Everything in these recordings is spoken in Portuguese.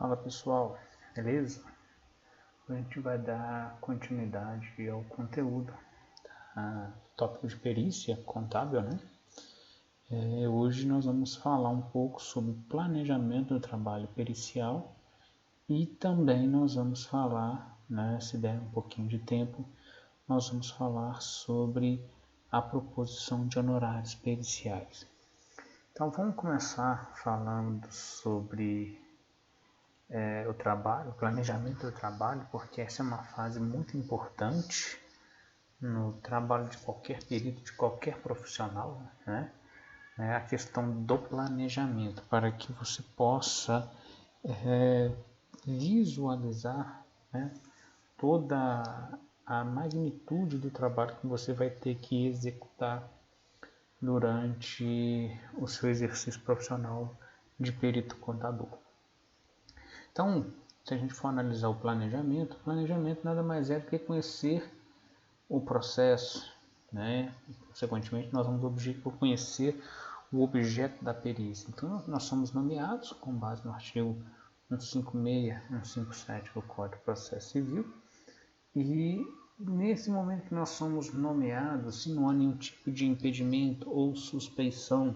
Fala pessoal, beleza? A gente vai dar continuidade ao conteúdo tópico de perícia contábil, né? Hoje nós vamos falar um pouco sobre planejamento do trabalho pericial e também nós vamos falar, né, se der um pouquinho de tempo, nós vamos falar sobre a proposição de honorários periciais. Então vamos começar falando sobre o trabalho, o planejamento do trabalho, porque essa é uma fase muito importante no trabalho de qualquer perito, de qualquer profissional, né? É a questão do planejamento, para que você possa visualizar, né, toda a magnitude do trabalho que você vai ter que executar durante o seu exercício profissional de perito contador. Então, se a gente for analisar o planejamento nada mais é do que conhecer o processo, né? Consequentemente, nós vamos conhecer o objeto da perícia. Então, nós somos nomeados com base no artigo 156, 157 do Código de Processo Civil, e nesse momento que nós somos nomeados, se não há nenhum tipo de impedimento ou suspeição,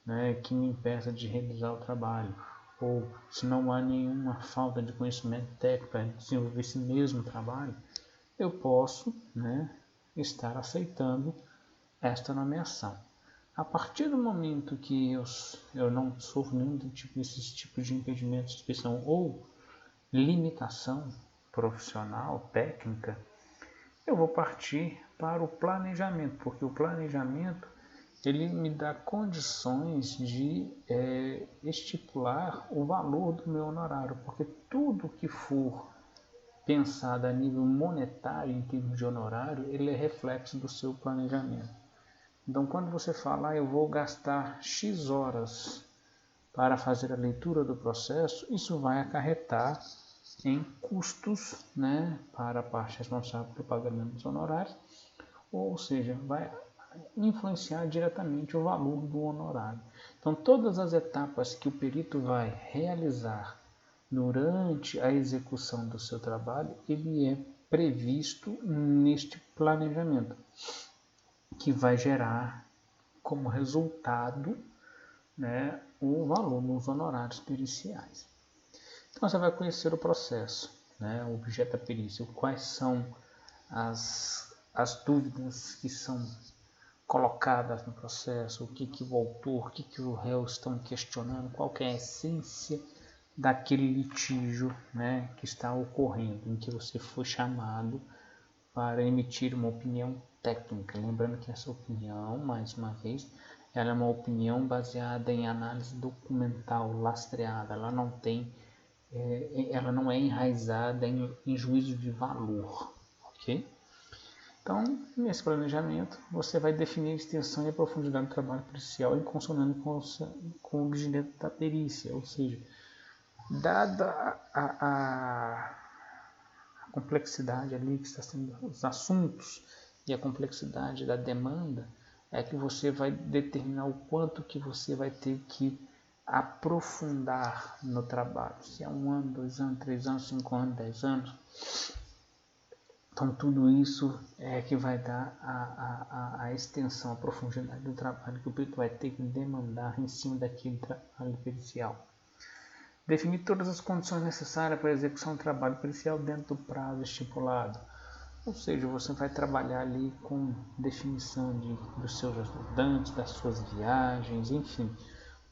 né, que me impeça de realizar o trabalho, ou se não há nenhuma falta de conhecimento técnico para desenvolver esse mesmo trabalho, eu posso, né, estar aceitando esta nomeação. A partir do momento que eu não sofro nenhum desses tipos de impedimento, suspeição ou limitação profissional, técnica, eu vou partir para o planejamento, porque o planejamento ele me dá condições de estipular o valor do meu honorário, porque tudo que for pensado a nível monetário, em termos de honorário, ele é reflexo do seu planejamento. Então, quando você falar, eu vou gastar X horas para fazer a leitura do processo, isso vai acarretar em custos, né, para a parte responsável pelo pagamento dos honorários, ou seja, vai influenciar diretamente o valor do honorário. Então, todas as etapas que o perito vai realizar durante a execução do seu trabalho, ele é previsto neste planejamento, que vai gerar como resultado, né, o valor nos honorários periciais. Então, você vai conhecer o processo, né, o objeto da perícia, quais são as dúvidas que são colocadas no processo, o que o autor, o que o réu estão questionando, qual que é a essência daquele litígio, né, que está ocorrendo, em que você foi chamado para emitir uma opinião técnica. Lembrando que essa opinião, mais uma vez, ela é uma opinião baseada em análise documental, lastreada, ela não é enraizada em juízo de valor, ok? Então, nesse planejamento, você vai definir a extensão e a profundidade do trabalho pericial em consonância com o objeto da perícia, ou seja, dada a complexidade ali que está sendo os assuntos e a complexidade da demanda, é que você vai determinar o quanto que você vai ter que aprofundar no trabalho. Se é 1 ano, 2 anos, 3 anos, 5 anos, 10 anos. Então, tudo isso é que vai dar a extensão, a profundidade do trabalho que o perito vai ter que demandar em cima daquele trabalho pericial. Definir todas as condições necessárias para a execução do trabalho pericial dentro do prazo estipulado. Ou seja, você vai trabalhar ali com definição dos seus ajudantes, das suas viagens, enfim,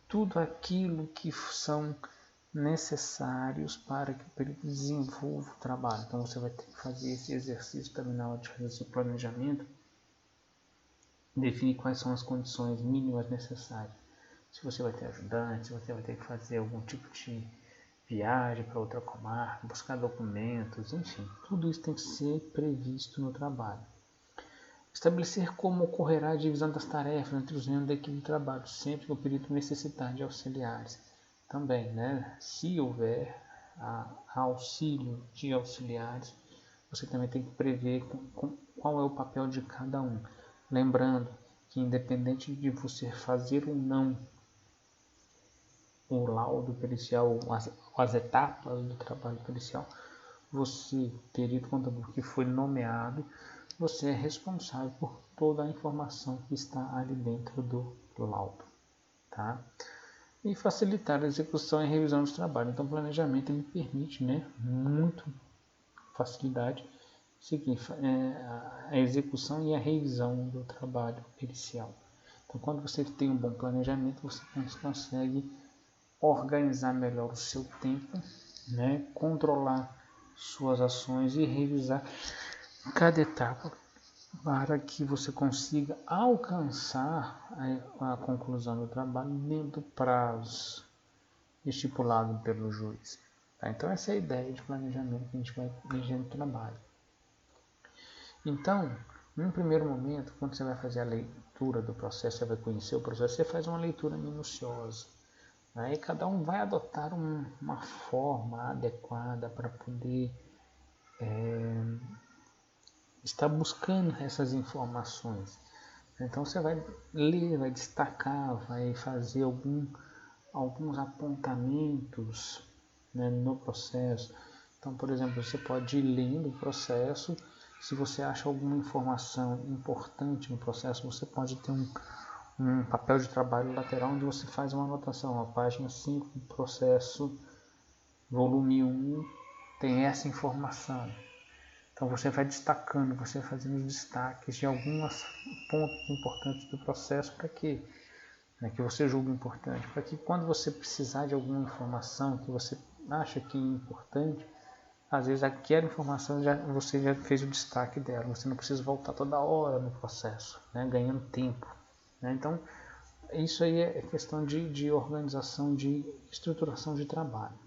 tudo aquilo que são necessários para que o perito desenvolva o trabalho. Então, você vai ter que fazer esse exercício também na hora de fazer o seu planejamento, definir quais são as condições mínimas necessárias. Se você vai ter ajudante, se você vai ter que fazer algum tipo de viagem para outra comarca, buscar documentos, enfim, tudo isso tem que ser previsto no trabalho. Estabelecer como ocorrerá a divisão das tarefas entre os membros da equipe de trabalho, sempre que o perito necessitar de auxiliares. Também, né, se houver auxílio de auxiliares, você também tem que prever qual é o papel de cada um. Lembrando que independente de você fazer ou não o laudo pericial, as etapas do trabalho pericial, você, perito contador que foi nomeado, você é responsável por toda a informação que está ali dentro do laudo, tá? E facilitar a execução e revisão dos trabalhos. Então, o planejamento me permite, né, muito facilidade, a execução e a revisão do trabalho pericial. Então, quando você tem um bom planejamento, você consegue organizar melhor o seu tempo, né, controlar suas ações e revisar cada etapa para que você consiga alcançar a conclusão do trabalho dentro do prazo estipulado pelo juiz. Tá? Então, essa é a ideia de planejamento que a gente vai eleger no trabalho. Então, num primeiro momento, quando você vai fazer a leitura do processo, você vai conhecer o processo, você faz uma leitura minuciosa. Aí cada um vai adotar uma forma adequada para poder estar buscando essas informações. Então você vai ler, vai destacar, vai fazer alguns apontamentos, né, no processo. Então, por exemplo, você pode ir lendo o processo. Se você acha alguma informação importante no processo, você pode ter um papel de trabalho lateral onde você faz uma anotação. A página 5 do processo, volume 1, tem essa informação. Então você vai destacando, você vai fazendo os destaques de alguns pontos importantes do processo para quê? Que você julga importante, para que quando você precisar de alguma informação que você acha que é importante, às vezes aquela informação você já fez o destaque dela, você não precisa voltar toda hora no processo, né, ganhando tempo. Né? Então, isso aí é questão de organização, de estruturação de trabalho.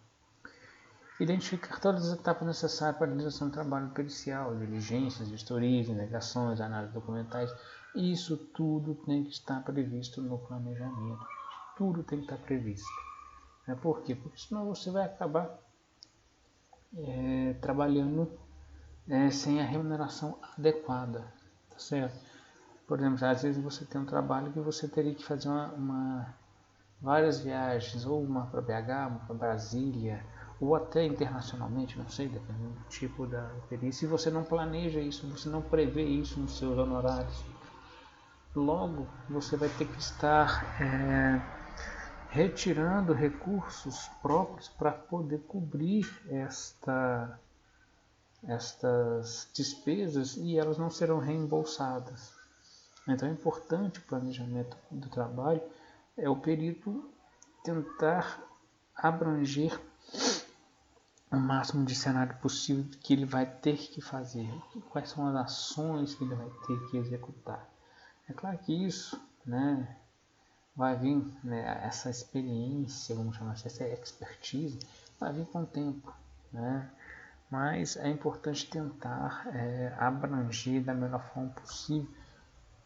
Identificar todas as etapas necessárias para a realização do trabalho pericial, diligências, vistorias, indagações, análises documentais. Isso tudo tem que estar previsto no planejamento. Tudo tem que estar previsto. Por quê? Porque senão você vai acabar trabalhando sem a remuneração adequada. Tá certo? Por exemplo, às vezes você tem um trabalho que você teria que fazer várias viagens, ou uma para BH, uma para Brasília, ou até internacionalmente, não sei, dependendo do tipo da perícia. Se você não planeja isso, você não prevê isso nos seus honorários, logo você vai ter que estar retirando recursos próprios para poder cobrir estas despesas e elas não serão reembolsadas. Então é importante o planejamento do trabalho, o perito tentar abranger o máximo de cenário possível que ele vai ter que fazer, quais são as ações que ele vai ter que executar. É claro que isso, né, vai vir, né, essa experiência, vamos chamar assim, essa expertise, vai vir com o tempo, né? Mas é importante tentar abranger da melhor forma possível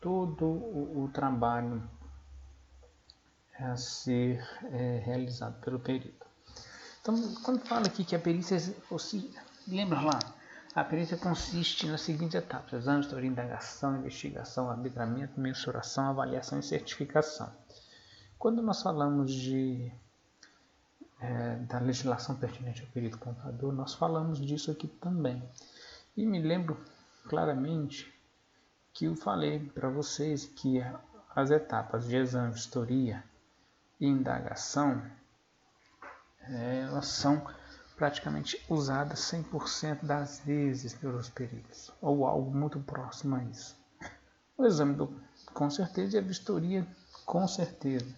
todo o trabalho a ser realizado pelo perito. Então, quando fala aqui que a perícia, lembra lá, a perícia consiste nas seguintes etapas: exame, história, indagação, investigação, arbitramento, mensuração, avaliação e certificação. Quando nós falamos da legislação pertinente ao perito contador, nós falamos disso aqui também. E me lembro claramente que eu falei para vocês que as etapas de exame, vistoria e indagação, elas são praticamente usadas 100% das vezes pelos peritos, ou algo muito próximo a isso. O exame, com certeza, e a vistoria, com certeza.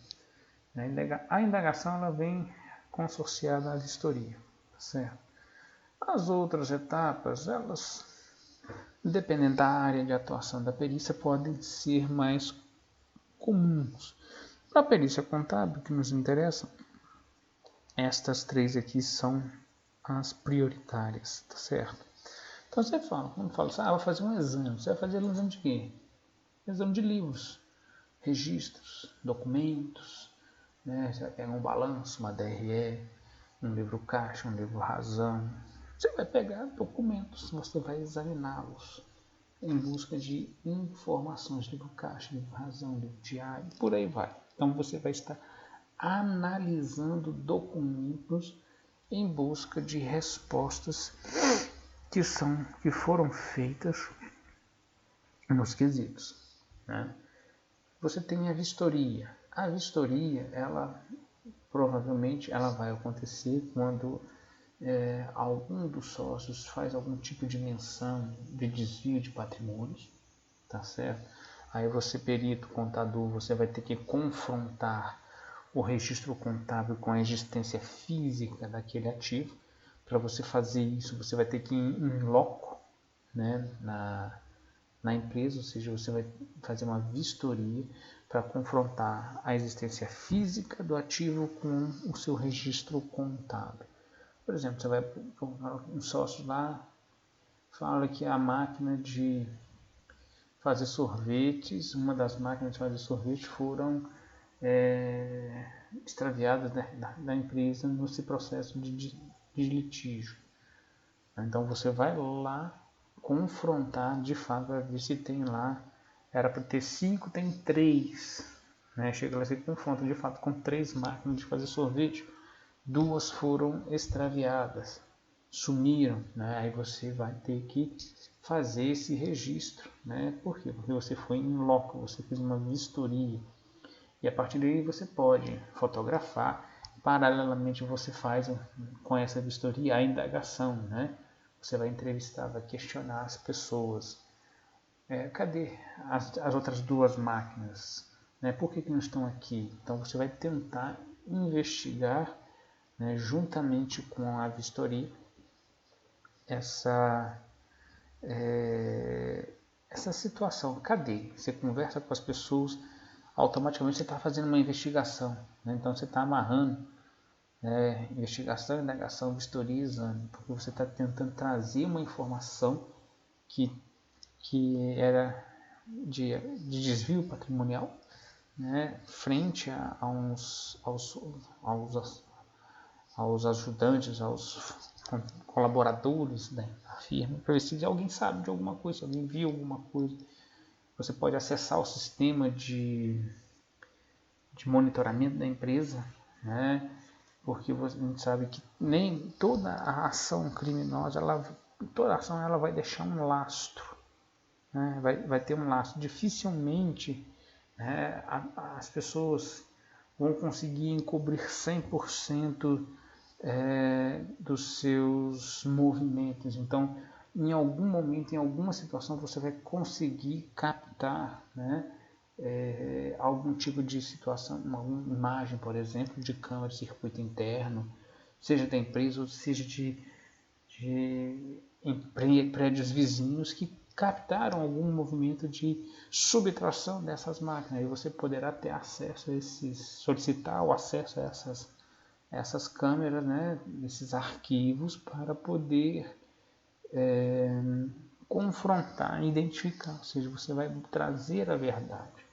A indagação ela vem consorciada à vistoria, certo? As outras etapas, elas, dependendo da área de atuação da perícia, podem ser mais comuns. Para a perícia contábil, que nos interessa, estas três aqui são as prioritárias, tá certo? Então você fala, quando fala assim, vou fazer um exame, você vai fazer um exame de quê? Exame de livros, registros, documentos, né? Você vai pegar um balanço, uma DRE, um livro caixa, um livro razão. Você vai pegar documentos, você vai examiná-los em busca de informações, livro caixa, livro razão, livro diário, por aí vai. Então você vai estar analisando documentos em busca de respostas que foram feitas nos quesitos, né? Você tem a vistoria. A vistoria, ela provavelmente ela vai acontecer quando algum dos sócios faz algum tipo de menção de desvio de patrimônios, tá certo? Aí você, perito, contador, você vai ter que confrontar o registro contábil com a existência física daquele ativo. Para você fazer isso, você vai ter que ir em loco, né, na empresa, ou seja, você vai fazer uma vistoria para confrontar a existência física do ativo com o seu registro contábil. Por exemplo, você vai um sócio lá, fala que a máquina de fazer sorvetes, uma das máquinas de fazer sorvete foram extraviadas da empresa nesse processo de litígio. Então você vai lá confrontar, de fato, para ver se tem lá, era para ter 5, tem 3. Né? Chega lá, você confronta de fato com 3 máquinas de fazer sorvete, 2 foram extraviadas, sumiram, né? Aí você vai ter que fazer esse registro, né? Por quê? Porque você foi em loco, você fez uma vistoria, e a partir daí você pode fotografar. Paralelamente você faz com essa vistoria a indagação, né? Você vai entrevistar, vai questionar as pessoas. Cadê as outras 2 máquinas? Né? Por que não estão aqui? Então você vai tentar investigar, né, juntamente com a vistoria, essa situação. Cadê? Você conversa com as pessoas, automaticamente você está fazendo uma investigação. Né? Então você está amarrando investigação, indagação, vistoria, exame, porque você está tentando trazer uma informação que era de desvio patrimonial, né, frente aos ajudantes, aos colaboradores da firma, para ver se alguém sabe de alguma coisa, se alguém viu alguma coisa. Você pode acessar o sistema de monitoramento da empresa, né? Porque a gente sabe que nem toda a ação criminosa, toda ação ela vai deixar um lastro, né? Vai ter um lastro. Dificilmente, né, as pessoas vão conseguir encobrir 100% dos seus movimentos. Então, em algum momento, em alguma situação, você vai conseguir captar, né, algum tipo de situação, uma imagem, por exemplo, de câmera de circuito interno, seja da empresa ou seja de prédios vizinhos que captaram algum movimento de subtração dessas máquinas. E você poderá ter acesso a solicitar o acesso a essas câmeras, né, esses arquivos, para poder confrontar, identificar, ou seja, você vai trazer a verdade,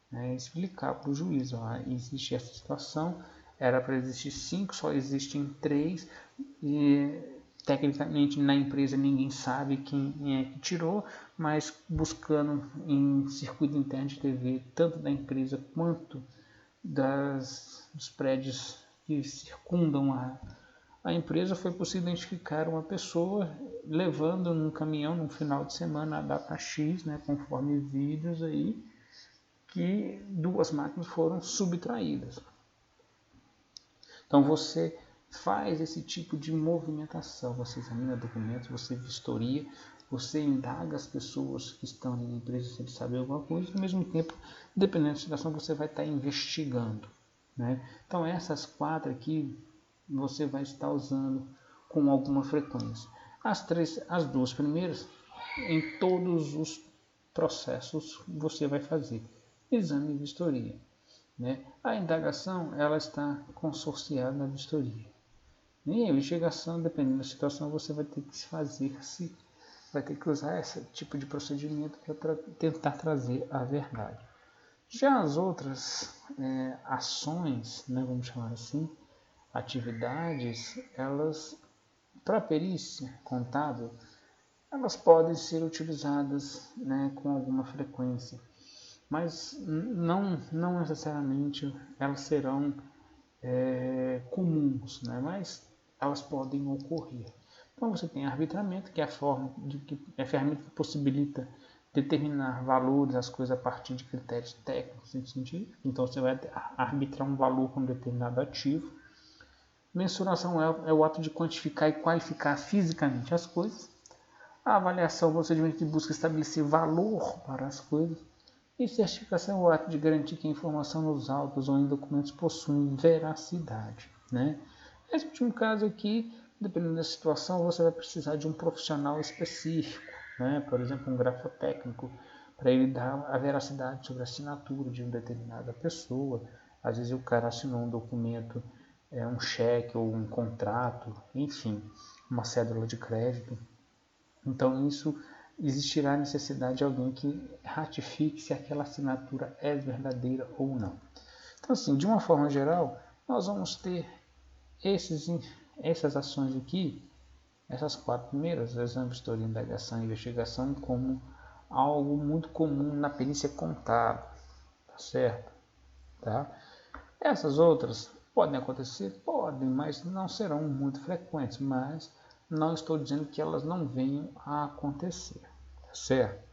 né, explicar para o juiz, existe essa situação, era para existir 5, só existem 3, e tecnicamente na empresa ninguém sabe quem é que tirou, mas buscando em circuito interno de TV, tanto da empresa quanto dos prédios que circundam a empresa, foi possível identificar uma pessoa levando num caminhão no final de semana a data X, né, conforme vídeos aí, que 2 máquinas foram subtraídas. Então você faz esse tipo de movimentação, você examina documentos, você vistoria, você indaga as pessoas que estão na empresa se eles sabem alguma coisa, e ao mesmo tempo, dependendo da situação, você vai estar investigando, né? Então essas 4 aqui você vai estar usando com alguma frequência. As 2 primeiras, em todos os processos você vai fazer exame e vistoria, né? A indagação ela está consorciada na vistoria. E a investigação, dependendo da situação, você vai ter que vai ter que usar esse tipo de procedimento para tentar trazer a verdade. Já as outras ações, né, vamos chamar assim, atividades, elas, para a perícia contábil, elas podem ser utilizadas, né, com alguma frequência, mas não necessariamente elas serão comuns, né? Mas elas podem ocorrer. Então você tem arbitramento, que é a ferramenta que possibilita determinar valores, as coisas a partir de critérios técnicos e científicos. Então você vai arbitrar um valor com um determinado ativo. Mensuração é o ato de quantificar e qualificar fisicamente as coisas. A avaliação é o procedimento que busca estabelecer valor para as coisas. E certificação é o ato de garantir que a informação nos autos ou em documentos possui veracidade, né? Nesse último caso aqui, dependendo da situação, você vai precisar de um profissional específico, né? Por exemplo, um grafotécnico, para ele dar a veracidade sobre a assinatura de uma determinada pessoa. Às vezes o cara assinou um documento, um cheque ou um contrato, enfim, uma cédula de crédito. Então isso existirá a necessidade de alguém que ratifique se aquela assinatura é verdadeira ou não. Então, assim, de uma forma geral, nós vamos ter essas ações aqui, essas 4 primeiras, exame, vistoria, indagação e investigação, como algo muito comum na perícia contábil, tá certo? Tá? Essas outras podem acontecer? Podem, mas não serão muito frequentes, mas não estou dizendo que elas não venham a acontecer, tá certo?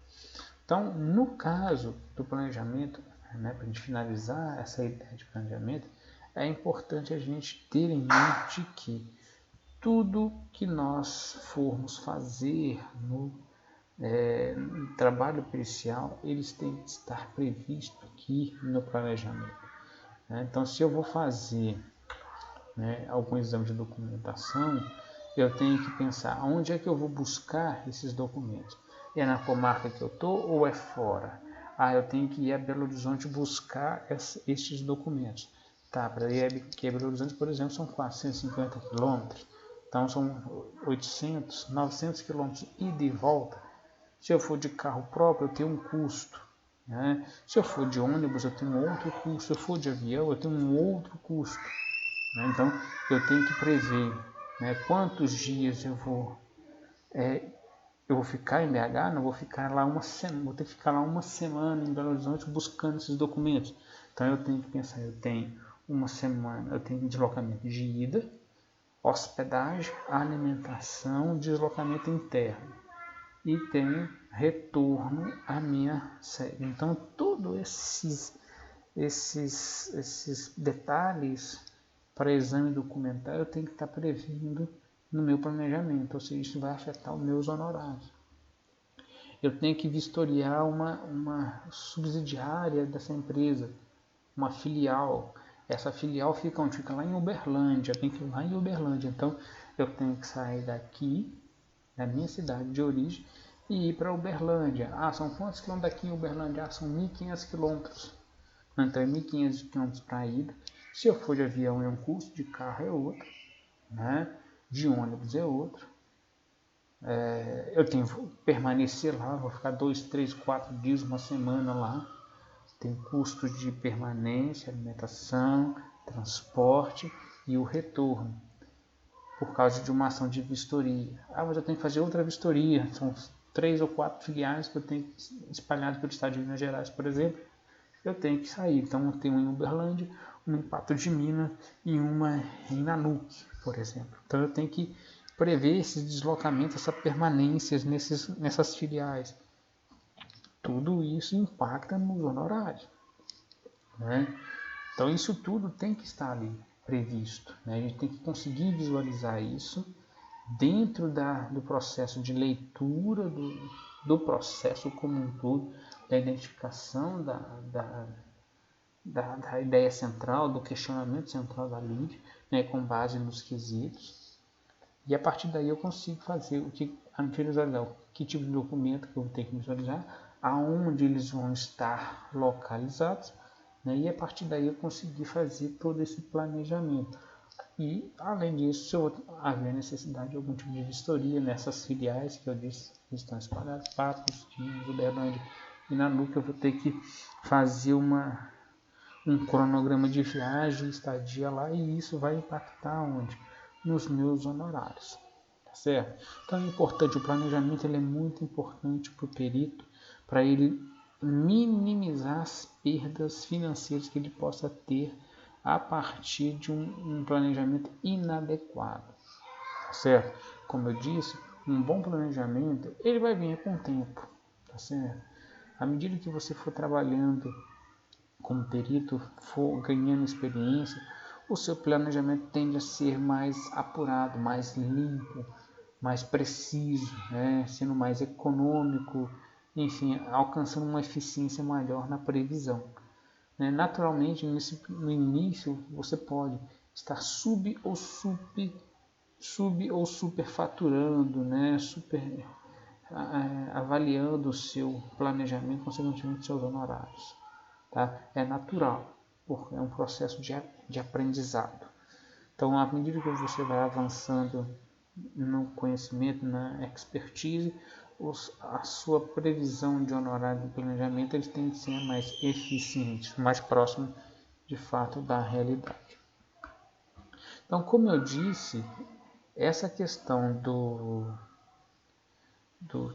Então, no caso do planejamento, né, para a gente finalizar essa ideia de planejamento, é importante a gente ter em mente que tudo que nós formos fazer no trabalho pericial, eles têm que estar previsto aqui no planejamento. Né? Então, se eu vou fazer algum exame de documentação, eu tenho que pensar onde é que eu vou buscar esses documentos. É na comarca que eu estou ou é fora? Eu tenho que ir a Belo Horizonte buscar estes documentos. Tá, para ir a Belo Horizonte, por exemplo, são 450 quilômetros. Então são 800, 900 quilômetros ida e volta. Se eu for de carro próprio, eu tenho um custo. Né? Se eu for de ônibus, eu tenho outro custo. Se eu for de avião, eu tenho um outro custo. Né? Então eu tenho que prever quantos dias eu vou ficar em BH. Não vou ficar lá uma semana, vou ter que ficar lá uma semana em Belo Horizonte buscando esses documentos. Então eu tenho que pensar, eu tenho uma semana, eu tenho deslocamento de ida, hospedagem, alimentação, deslocamento interno e tenho retorno à minha sede. Então todos esses detalhes para exame documentário eu tenho que estar prevendo no meu planejamento, ou seja, isso vai afetar os meus honorários. Eu tenho que vistoriar uma subsidiária dessa empresa, uma filial. Essa filial fica onde? Fica lá em Uberlândia, tem que ir lá em Uberlândia. Então eu tenho que sair daqui, da minha cidade de origem, e ir para Uberlândia. São quantos quilômetros daqui em Uberlândia? São 1.500 quilômetros. Então é 1.500 quilômetros para a ida. Se eu for de avião é um custo, de carro é outro, né? De ônibus é outro. Eu tenho que permanecer lá, vou ficar 2, 3, 4 dias, uma semana lá. Tem custo de permanência, alimentação, transporte e o retorno, por causa de uma ação de vistoria. Mas eu tenho que fazer outra vistoria, são 3 ou 4 filiais que eu tenho espalhados pelo estado de Minas Gerais, por exemplo. Eu tenho que sair, então eu tenho uma em Uberlândia, uma em Pato de Minas e uma em Nanuque, por exemplo. Então eu tenho que prever esses deslocamentos, essas permanências nessas filiais. Tudo isso impacta nos honorários, né? Então isso tudo tem que estar ali previsto, né? A gente tem que conseguir visualizar isso dentro do processo de leitura do processo como um todo, da identificação da ideia central, do questionamento central da LID, né, com base nos quesitos. E a partir daí eu consigo fazer visualizar que tipo de documento que eu vou ter que visualizar, aonde eles vão estar localizados, né, e a partir daí eu consegui fazer todo esse planejamento. E, além disso, se eu haver necessidade de algum tipo de vistoria nessas filiais que eu disse que estão espalhadas, Patos, Minas, Uberlândia e Nanuque, eu vou ter que fazer um cronograma de viagem, estadia lá, e isso vai impactar onde? Nos meus honorários, tá certo? Então é importante, o planejamento ele é muito importante para o perito, para ele minimizar as perdas financeiras que ele possa ter a partir de um planejamento inadequado, certo? Como eu disse, um bom planejamento, ele vai vir com o tempo, tá certo? À medida que você for trabalhando como perito, for ganhando experiência, o seu planejamento tende a ser mais apurado, mais limpo, mais preciso, né? Sendo mais econômico, enfim, alcançando uma eficiência maior na previsão. Naturalmente, no início, você pode estar sub ou superfaturando, avaliando o seu planejamento, consequentemente seus honorários. Tá? É natural, porque é um processo de aprendizado. Então, à medida que você vai avançando no conhecimento, na expertise, a sua previsão de honorário do planejamento eles têm que ser mais eficientes, mais próximo de fato da realidade. Então, como eu disse, essa questão do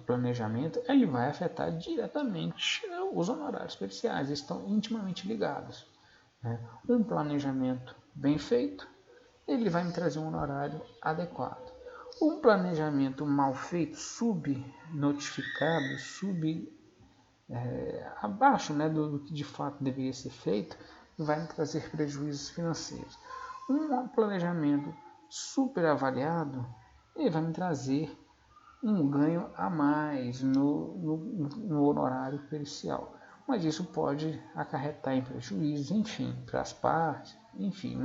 planejamento ele vai afetar diretamente os honorários periciais, eles estão intimamente ligados. Um planejamento bem feito, ele vai me trazer um honorário adequado. Um planejamento mal feito, subnotificado, abaixo do que de fato deveria ser feito, vai me trazer prejuízos financeiros. Um planejamento super avaliado, ele vai me trazer um ganho a mais no honorário pericial. Mas isso pode acarretar em prejuízos, enfim, para as partes, enfim.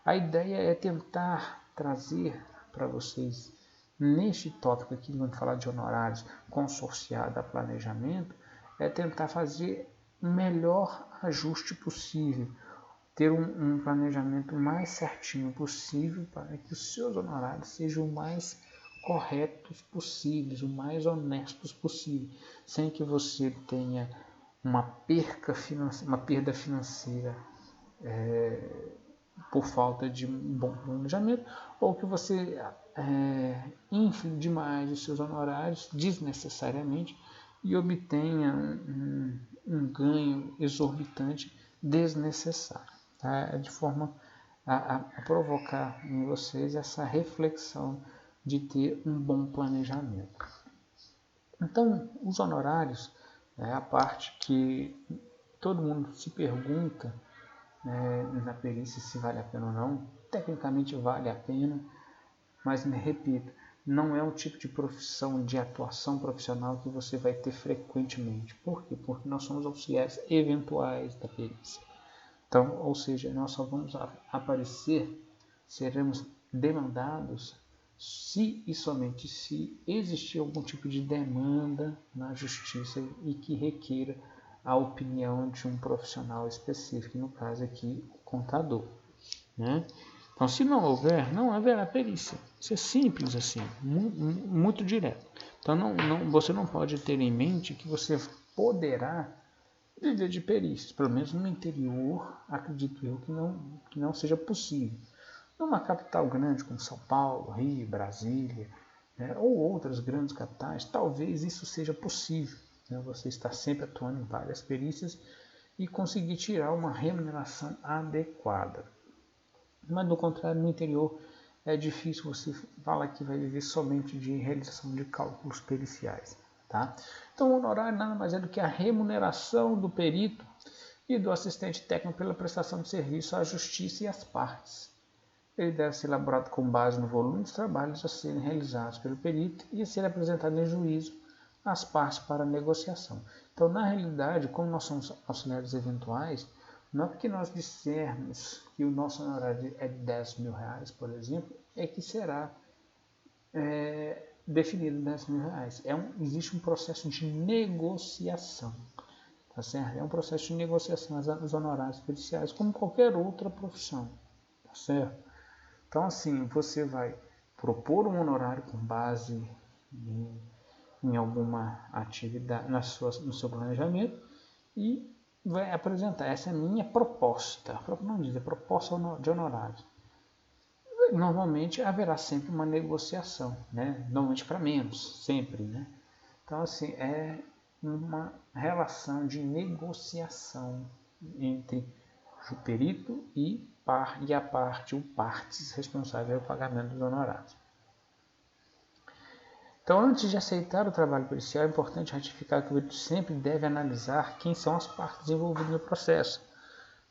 A ideia é tentar trazer para vocês, neste tópico aqui, vamos falar de honorários consorciado a planejamento, é tentar fazer o melhor ajuste possível, ter um planejamento mais certinho possível para que os seus honorários sejam o mais corretos possíveis, o mais honestos possível, sem que você tenha uma perda financeira por falta de um bom planejamento, ou que você infle demais os seus honorários desnecessariamente e obtenha um ganho exorbitante desnecessário, tá? De forma a provocar em vocês essa reflexão de ter um bom planejamento. Então, os honorários é a parte que todo mundo se pergunta na perícia se vale a pena ou não. Tecnicamente vale a pena, mas repito, não é um tipo de profissão, de atuação profissional que você vai ter frequentemente. Por quê? Porque nós somos auxiliares eventuais da perícia. Então, ou seja, nós só vamos aparecer, seremos demandados se e somente se existir algum tipo de demanda na justiça e que requeira a opinião de um profissional específico, no caso aqui, o contador. Então, se não houver, não haverá perícia. Isso é simples assim, muito direto. Então, você não pode ter em mente que você poderá viver de perícias, pelo menos no interior, acredito eu que não seja possível. Numa capital grande como São Paulo, Rio, Brasília, ou outras grandes capitais, talvez isso seja possível. Você está sempre atuando em várias perícias e conseguir tirar uma remuneração adequada. Mas, do contrário, no interior é difícil você falar que vai viver somente de realização de cálculos periciais. Tá? Então, o honorário nada mais é do que a remuneração do perito e do assistente técnico pela prestação de serviço à justiça e às partes. Ele deve ser elaborado com base no volume dos trabalhos a serem realizados pelo perito e a ser apresentado em juízo às partes para negociação. Então, na realidade, como nós somos auxiliares eventuais, não é porque nós dissermos que o nosso honorário é de 10 mil reais, por exemplo, é que será definido 10 mil reais. Existe um processo de negociação. Tá certo? É um processo de negociação dos honorários periciais, como qualquer outra profissão. Tá certo? Então, assim, você vai propor um honorário com base em alguma atividade, no seu planejamento, e vai apresentar, essa é a minha proposta, não dizer proposta de honorários. Normalmente haverá sempre uma negociação, normalmente para menos, sempre. Então, assim, é uma relação de negociação entre o perito e a parte, o partes responsável pelo pagamento dos honorários. Então, antes de aceitar o trabalho pericial, é importante ratificar que o perito sempre deve analisar quem são as partes envolvidas no processo,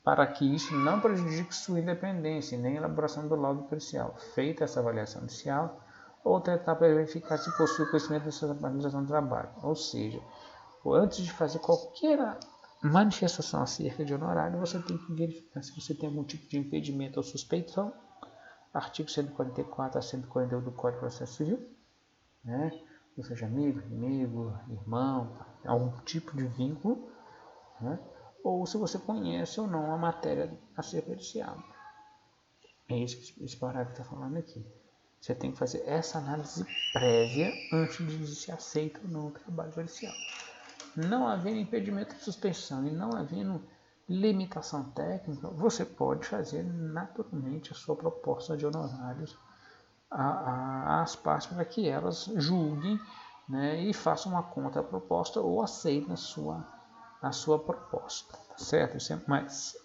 para que isso não prejudique sua independência nem a elaboração do laudo pericial. Feita essa avaliação inicial, outra etapa é verificar se possui conhecimento dessa organização do trabalho. Ou seja, antes de fazer qualquer manifestação acerca de honorário, você tem que verificar se você tem algum tipo de impedimento ou suspeição. Artigo 144 a 141 do Código de Processo Civil. Né? Ou seja, amigo, inimigo, irmão, algum tipo de vínculo, né? Ou se você conhece ou não a matéria a ser periciada. É isso que esse parágrafo está falando aqui. Você tem que fazer essa análise prévia antes de dizer se aceita ou não o trabalho pericial. Não havendo impedimento de suspensão e não havendo limitação técnica, você pode fazer naturalmente a sua proposta de honorários às partes para que elas julguem, né, e façam uma contraproposta ou aceitem a sua proposta, tá certo? Mas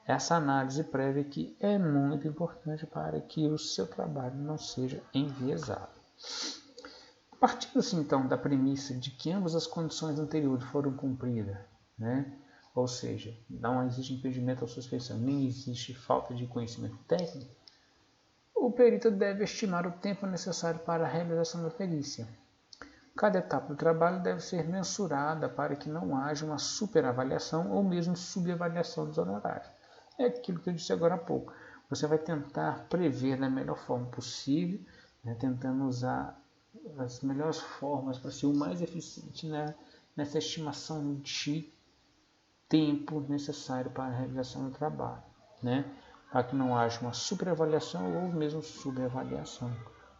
essa análise prévia aqui é muito importante para que o seu trabalho não seja enviesado. Partindo-se então da premissa de que ambas as condições anteriores foram cumpridas, né? Ou seja, não existe impedimento ou suspeição, nem existe falta de conhecimento técnico, o perito deve estimar o tempo necessário para a realização da perícia. Cada etapa do trabalho deve ser mensurada para que não haja uma superavaliação ou mesmo subavaliação dos honorários. É aquilo que eu disse agora há pouco. Você vai tentar prever da melhor forma possível, né, tentando usar as melhores formas para ser o mais eficiente nessa estimação de tempo necessário para a realização do trabalho, né? Para que não haja uma superavaliação ou mesmo subavaliação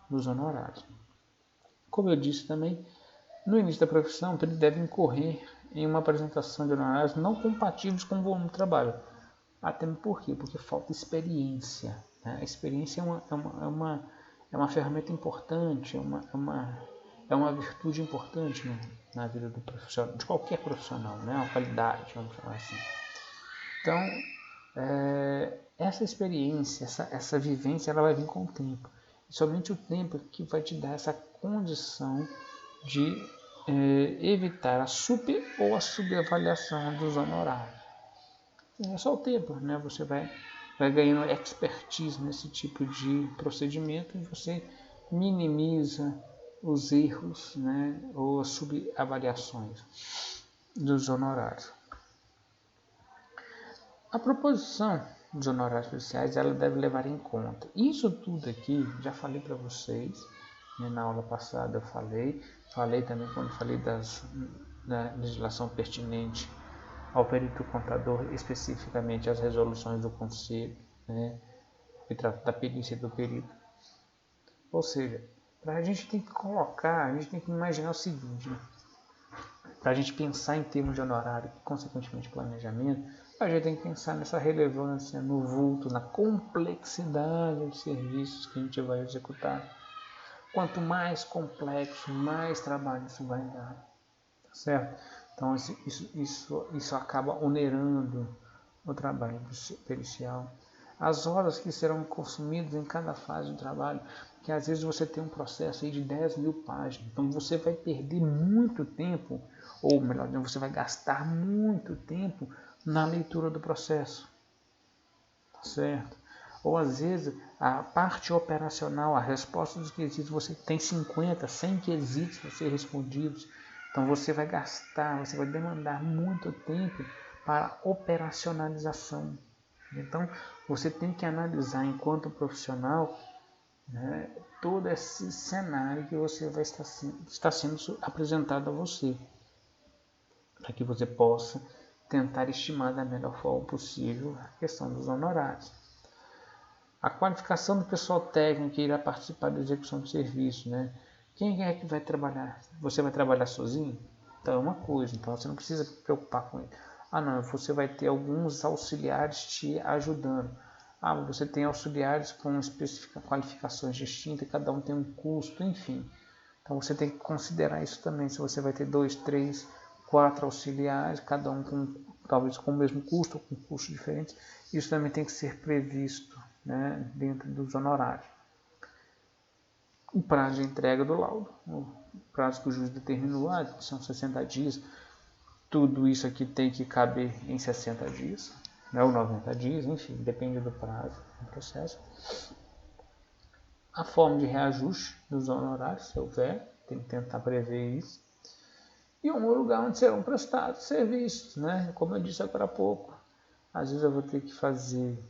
dos honorários. Como eu disse também, no início da profissão, ele deve incorrer em uma apresentação de honorários não compatíveis com o volume do trabalho. Até por quê? Porque falta experiência. Né? A experiência é uma ferramenta importante, é uma virtude importante na vida do profissional, de qualquer profissional, né? Uma qualidade, vamos falar assim. Então, essa experiência, essa vivência, ela vai vir com o tempo. E somente o tempo que vai te dar essa condição de evitar a super ou a subavaliação dos honorários. É só o tempo, né? Você vai ganhando expertise nesse tipo de procedimento e você minimiza os erros, né? Ou as subavaliações dos honorários. A proposição dos honorários periciais, ela deve levar em conta. Isso tudo aqui, já falei para vocês, né, na aula passada eu falei também quando falei da legislação pertinente ao perito contador, especificamente as resoluções do conselho, né, que trata da perícia do perito. Ou seja, a gente tem que imaginar o seguinte, para a gente pensar em termos de honorário e, consequentemente, planejamento, a gente tem que pensar nessa relevância, no vulto, na complexidade dos serviços que a gente vai executar. Quanto mais complexo, mais trabalho isso vai dar, tá certo? Então, isso acaba onerando o trabalho pericial. As horas que serão consumidas em cada fase do trabalho, porque às vezes você tem um processo aí de 10.000 páginas, então você vai perder muito tempo, ou melhor, você vai gastar muito tempo na leitura do processo, tá certo? Ou às vezes a parte operacional, a resposta dos quesitos, você tem 50, 100 quesitos a ser respondidos, então você vai demandar muito tempo para operacionalização. Então você tem que analisar enquanto profissional, né, todo esse cenário que você vai estar sendo apresentado a você, para que você possa tentar estimar da melhor forma possível a questão dos honorários. A qualificação do pessoal técnico que irá participar da execução do serviço, né? Quem é que vai trabalhar? Você vai trabalhar sozinho? Então é uma coisa, então você não precisa se preocupar com ele. Ah não, você vai ter alguns auxiliares te ajudando. Ah, você tem auxiliares com qualificações distintas, cada um tem um custo, enfim. Então você tem que considerar isso também, se você vai ter 2, 3, 4 auxiliares, cada um com talvez com o mesmo custo ou com custos diferentes, isso também tem que ser previsto, né, dentro dos honorários. O prazo de entrega do laudo, o prazo que o juiz determinou, são 60 dias, tudo isso aqui tem que caber em 60 dias, né, ou 90 dias, enfim, depende do prazo do processo. A forma de reajuste dos honorários, se houver, tem que tentar prever isso. E um lugar onde serão prestados serviços, né? Como eu disse agora há pouco, às vezes eu vou ter que fazer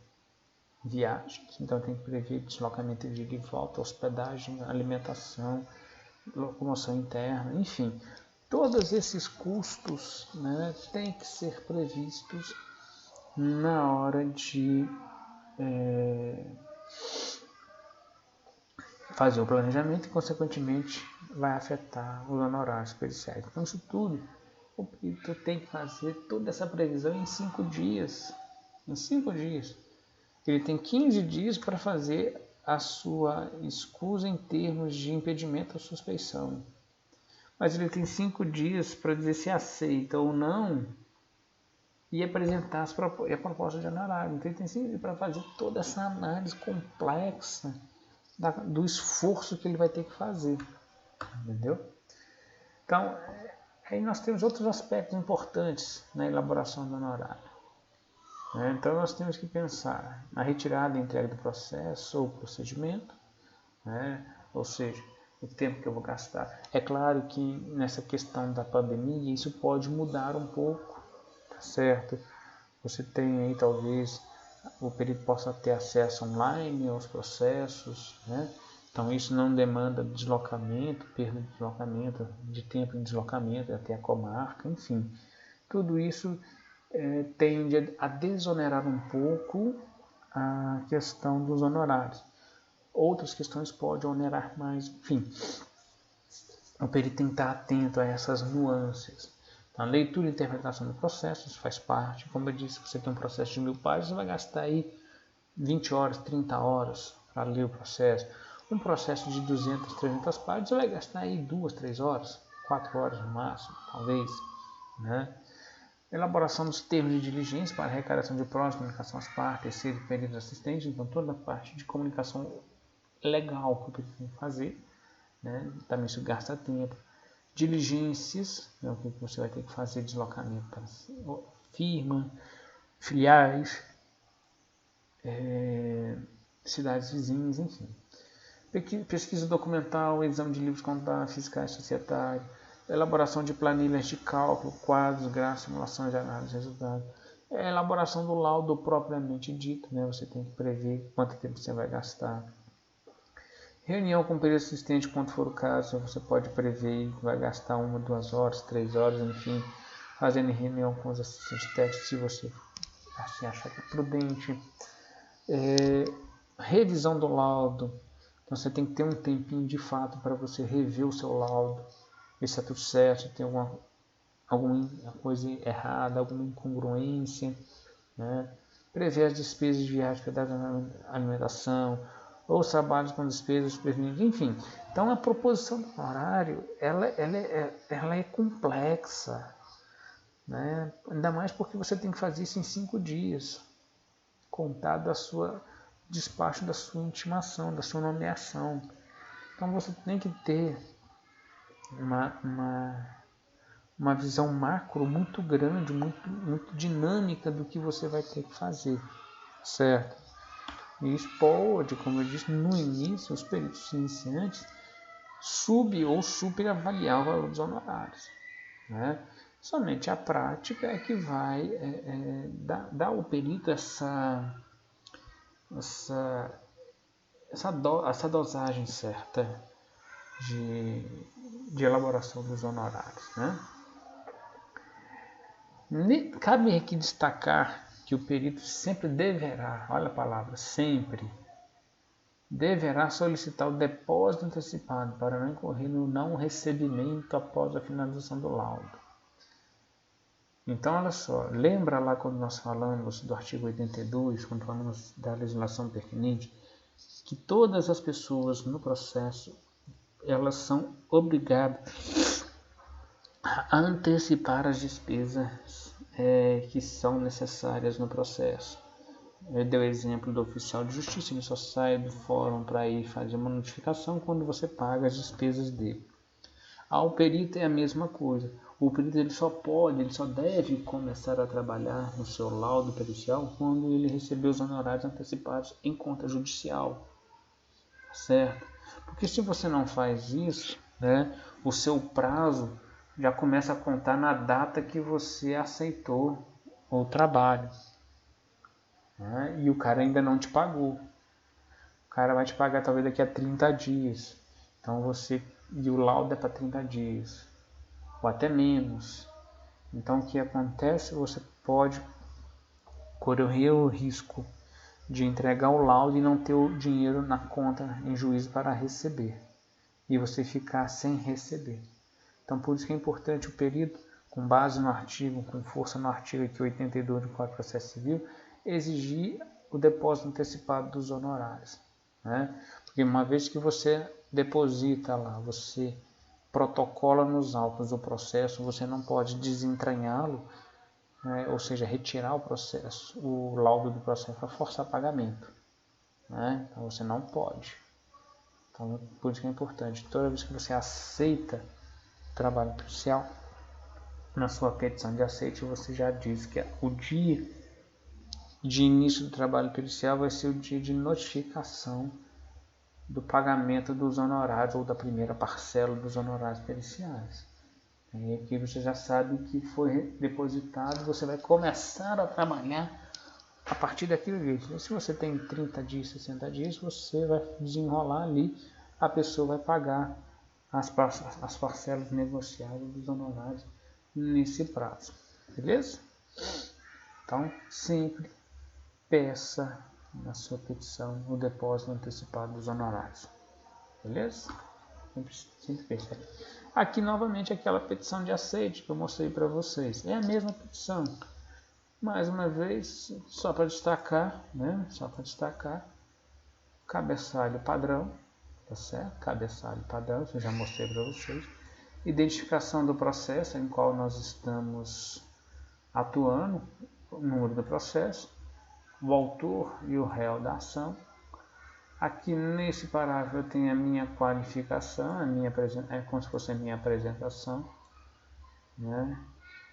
viagens, então tem que prever deslocamento de ida e volta, hospedagem, alimentação, locomoção interna, enfim. Todos esses custos, né, têm que ser previstos na hora de fazer o planejamento e, consequentemente, vai afetar os honorários periciais. Então, isso tudo, o perito tem que fazer toda essa previsão em 5 dias. Em 5 dias. Ele tem 15 dias para fazer a sua escusa em termos de impedimento ou suspeição. Mas ele tem 5 dias para dizer se aceita ou não e apresentar a proposta de honorário. Então, ele tem 5 dias para fazer toda essa análise complexa do esforço que ele vai ter que fazer, entendeu? Então, aí nós temos outros aspectos importantes na elaboração do honorário. Então, nós temos que pensar na retirada e entrega do processo ou procedimento, ou seja, o tempo que eu vou gastar. É claro que nessa questão da pandemia, isso pode mudar um pouco, tá certo? Você tem aí, talvez, o perito possa ter acesso online aos processos, né? Então isso não demanda deslocamento, perda de deslocamento, de tempo em deslocamento até a comarca, enfim. Tudo isso tende a desonerar um pouco a questão dos honorários. Outras questões podem onerar mais, enfim. O perito tem que estar atento a essas nuances. A leitura e interpretação do processo, isso faz parte. Como eu disse, você tem um processo de 1000 páginas, você vai gastar aí 20 horas, 30 horas para ler o processo. Um processo de 200, 300 páginas, você vai gastar aí 2, 3 horas, 4 horas no máximo, talvez. Né? Elaboração dos termos de diligência para arrecadação de provas, comunicação às partes, terceiros e peritos assistentes. Então, toda a parte de comunicação legal que o perito tem que fazer. Né? Também isso gasta tempo. Diligências, o que você vai ter que fazer, deslocamento para firma, filiais, cidades vizinhas, enfim. Pesquisa documental, exame de livros contábeis, fiscais societários, elaboração de planilhas de cálculo, quadros, gráficos, simulações de análise de resultados. Elaboração do laudo propriamente dito, né? Você tem que prever quanto tempo você vai gastar. Reunião com o perito assistente, quando for o caso, você pode prever que vai gastar 1, 2 horas, 3 horas, enfim, fazendo reunião com os assistentes técnicos, se você assim, achar que é prudente. Revisão do laudo, então você tem que ter um tempinho de fato para você rever o seu laudo, ver se está tudo certo, se tem alguma coisa errada, alguma incongruência, né? Prever as despesas de viagem, pedágio, alimentação, ou os trabalhos com despesas supervenientes, enfim. Então, a proposição do horário, ela é complexa, né? Ainda mais porque você tem que fazer isso em 5 dias, contado da sua despacho, da sua intimação, da sua nomeação. Então, você tem que ter uma visão macro muito grande, muito dinâmica do que você vai ter que fazer, certo? E isso pode, como eu disse no início, os peritos iniciantes ou superavaliar o valor dos honorários. Né? Somente a prática é que vai dar ao perito essa dosagem certa de elaboração dos honorários. Né? Cabe aqui destacar que o perito sempre deverá, olha a palavra, sempre, deverá solicitar o depósito antecipado para não incorrer no não recebimento após a finalização do laudo. Então, olha só, lembra lá quando nós falamos do artigo 82, quando falamos da legislação pertinente, que todas as pessoas no processo, elas são obrigadas a antecipar as despesas que são necessárias no processo. Ele deu o exemplo do oficial de justiça, ele só sai do fórum para ir fazer uma notificação quando você paga as despesas dele. O perito é a mesma coisa. O perito ele só deve começar a trabalhar no seu laudo pericial quando ele receber os honorários antecipados em conta judicial, certo? Porque se você não faz isso, né, o seu prazo já começa a contar na data que você aceitou o trabalho, né, e o cara ainda não te pagou. O cara vai te pagar talvez daqui a 30 dias. Então e o laudo é para 30 dias, ou até menos. Então o que acontece? Você pode correr o risco de entregar o laudo e não ter o dinheiro na conta em juízo para receber. E você ficar sem receber. Então por isso que é importante o perito, com base no artigo, com força no artigo aqui 82 do Código de Processo Civil, exigir o depósito antecipado dos honorários, né? Porque uma vez que você deposita lá, você protocola nos autos do processo, você não pode desentranhá-lo, né? Ou seja, retirar o laudo do processo para forçar pagamento, né? Então você não pode. Então por isso que é importante, toda vez que você aceita trabalho pericial, na sua petição de aceite você já diz que o dia de início do trabalho pericial vai ser o dia de notificação do pagamento dos honorários ou da primeira parcela dos honorários periciais. E aqui você já sabe que foi depositado, você vai começar a trabalhar a partir daquele dia. Se você tem 30 dias, 60 dias, você vai desenrolar ali, a pessoa vai pagar as parcelas negociadas dos honorários nesse prazo. Beleza? Então, sempre peça na sua petição o depósito antecipado dos honorários. Beleza? Sempre peça. Aqui novamente aquela petição de aceite que eu mostrei para vocês. É a mesma petição. Mais uma vez, só para destacar, né? Só para destacar, cabeçalho padrão, tá certo? Cabeçalho padrão, que eu já mostrei para vocês. Identificação do processo em qual nós estamos atuando, o número do processo, o autor e o réu da ação. Aqui nesse parágrafo eu tenho a minha qualificação, é como se fosse a minha apresentação, né?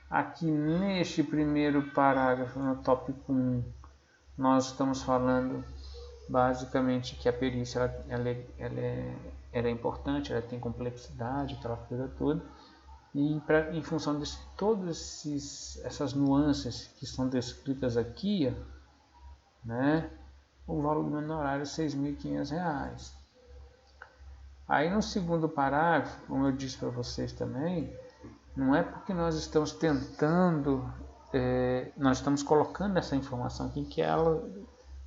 Aqui neste primeiro parágrafo, no tópico 1, nós estamos falando basicamente que a perícia ela é importante, ela tem complexidade, aquela coisa toda. E em função de todas essas nuances que são descritas aqui, né, o valor do honorário é R$ 6.500. Aí no segundo parágrafo, como eu disse para vocês também, não é porque nós estamos nós estamos colocando essa informação aqui que ela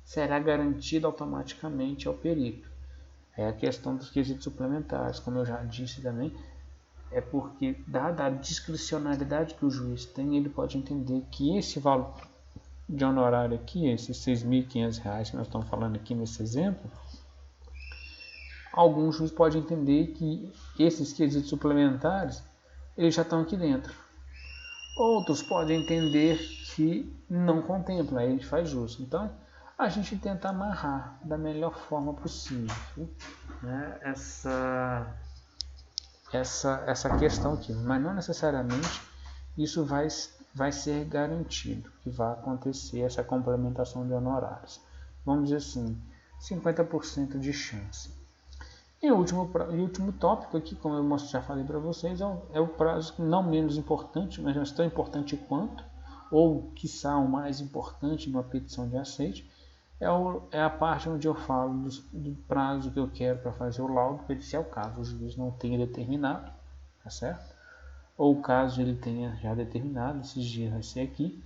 será garantida automaticamente ao perito. É a questão dos quesitos suplementares, como eu já disse também, é porque, dada a discricionalidade que o juiz tem, ele pode entender que esse valor de honorário aqui, esses R$ 6.500 que nós estamos falando aqui nesse exemplo, algum juiz pode entender que esses quesitos suplementares eles já estão aqui dentro. Outros podem entender que não contempla, aí a gente faz justo. Então, a gente tenta amarrar da melhor forma possível, né, essa questão aqui, mas não necessariamente isso vai ser garantido, que vai acontecer essa complementação de honorários. Vamos dizer assim, 50% de chance. E o último tópico aqui, como eu já falei para vocês, é o prazo não menos importante, mas tão importante quanto, ou quiçá o mais importante numa petição de aceite, é a parte onde eu falo do prazo que eu quero para fazer o laudo pericial, caso o juiz não tenha determinado, tá certo? Ou caso ele tenha já determinado, esses dias vai ser aqui.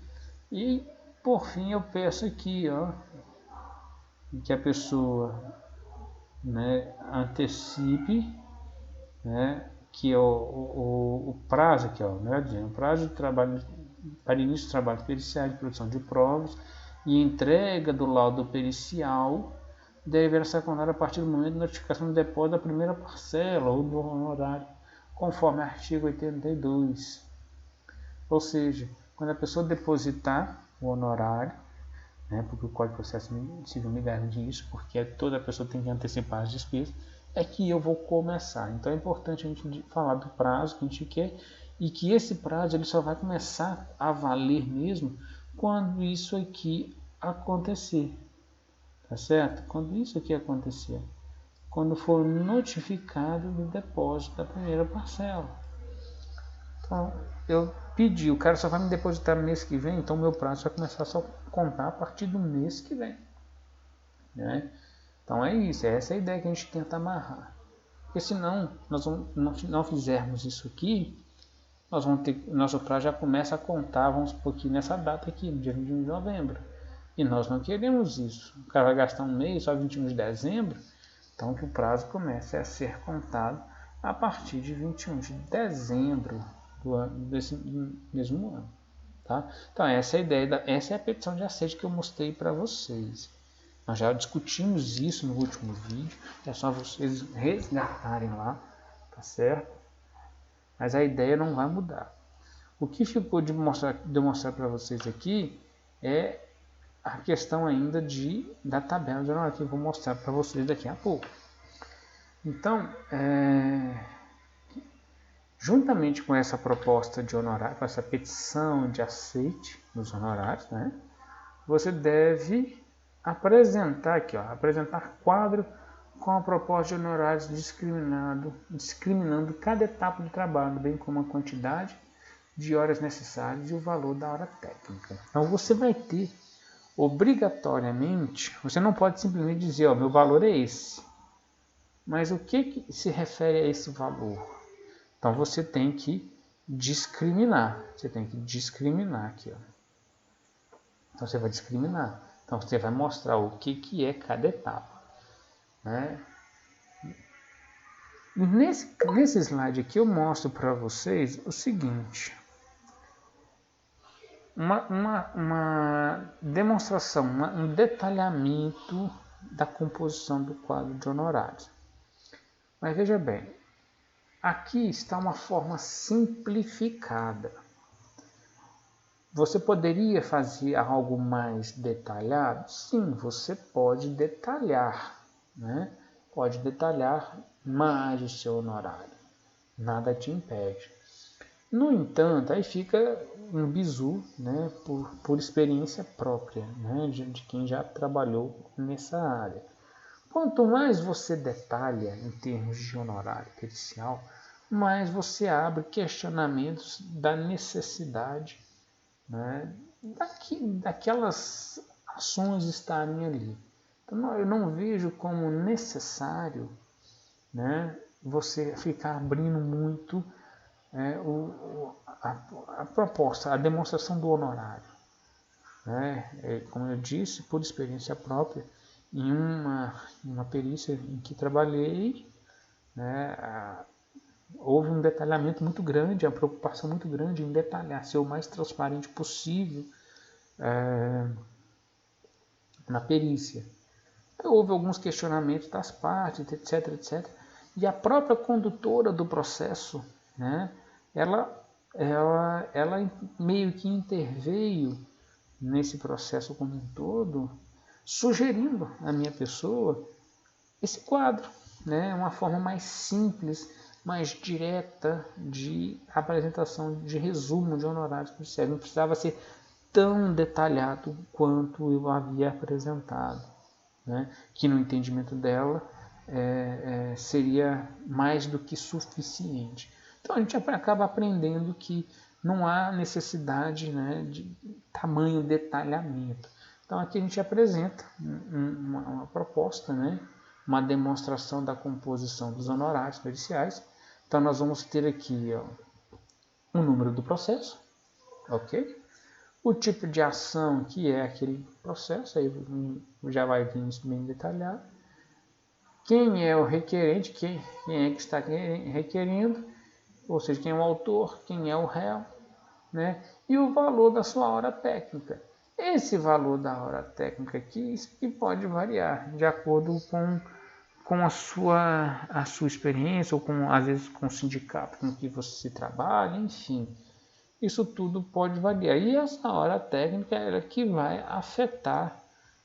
E por fim eu peço aqui, que a pessoa, né, antecipe, né, que o prazo aqui, melhor dizendo, o prazo de trabalho para início do trabalho pericial de produção de provas e entrega do laudo pericial deverá ser contada a partir do momento de notificação do depósito da primeira parcela ou do honorário, conforme artigo 82. Ou seja, quando a pessoa depositar o honorário, né, porque o Código de Processo Civil me garante isso, porque toda pessoa tem que antecipar as despesas, é que eu vou começar. Então é importante a gente falar do prazo que a gente quer e que esse prazo ele só vai começar a valer mesmo quando isso aqui acontecer. Tá certo? Quando isso aqui acontecer. Quando for notificado do depósito da primeira parcela. Então, eu pedi, o cara só vai me depositar no mês que vem, então meu prazo vai começar a só contar a partir do mês que vem. Né? Então é isso, é essa a ideia que a gente tenta amarrar. Porque senão, nós não fizermos isso aqui, nós vamos ter, nosso prazo já começa a contar, vamos supor aqui nessa data aqui, no dia 21 de novembro. E nós não queremos isso. O cara vai gastar um mês, só 21 de dezembro, então que o prazo comece a ser contado a partir de 21 de dezembro desse mesmo ano. Tá? Então essa é a ideia, essa é a petição de aceite que eu mostrei para vocês. Nós já discutimos isso no último vídeo, é só vocês resgatarem lá, tá certo? Mas a ideia não vai mudar. O que ficou de demonstrar para vocês aqui é a questão ainda da tabela de honorário, que eu vou mostrar para vocês daqui a pouco. Então, juntamente com essa proposta de honorário, com essa petição de aceite dos honorários, né, você deve apresentar aqui, apresentar quadro com a proposta de honorários discriminando cada etapa do trabalho, bem como a quantidade de horas necessárias e o valor da hora técnica. Então você vai ter, obrigatoriamente, você não pode simplesmente dizer, meu valor é esse. Mas o que se refere a esse valor? Então você tem que discriminar. Você tem que discriminar aqui. Então você vai discriminar. Então você vai mostrar o que é cada etapa. Né? Nesse slide aqui eu mostro para vocês o seguinte. Uma demonstração, um detalhamento da composição do quadro de honorários. Mas veja bem, aqui está uma forma simplificada. Você poderia fazer algo mais detalhado? Sim, você pode detalhar, né? Pode detalhar mais o seu honorário. Nada te impede. No entanto, aí fica um bizu, né? Por experiência própria, né? De quem já trabalhou nessa área. Quanto mais você detalha em termos de honorário pericial, mais você abre questionamentos da necessidade, né, daquelas ações estarem ali. Então, eu não vejo como necessário, né, você ficar abrindo muito a proposta, a demonstração do honorário. Né? Como eu disse, por experiência própria, em uma perícia em que trabalhei, né, houve um detalhamento muito grande, uma preocupação muito grande em detalhar, ser o mais transparente possível na perícia. Então, houve alguns questionamentos das partes, etc, etc. E a própria condutora do processo, né, ela meio que interveio nesse processo como um todo, sugerindo à minha pessoa esse quadro, né, uma forma mais simples, mais direta de apresentação, de resumo de honorários periciais. Não precisava ser tão detalhado quanto eu havia apresentado, né, que no entendimento dela seria mais do que suficiente. Então a gente acaba aprendendo que não há necessidade, né, de tamanho detalhamento. Então aqui a gente apresenta uma proposta, né, uma demonstração da composição dos honorários periciais. Então nós vamos ter aqui o número do processo, ok? O tipo de ação que é aquele processo, aí já vai vir isso bem detalhado. Quem é o requerente, quem é que está requerendo, ou seja, quem é o autor, quem é o réu, né? E o valor da sua hora técnica. Esse valor da hora técnica aqui, isso que pode variar de acordo com a sua experiência, ou às vezes com o sindicato com que você trabalha, enfim. isso tudo pode variar. E essa hora técnica é que vai afetar,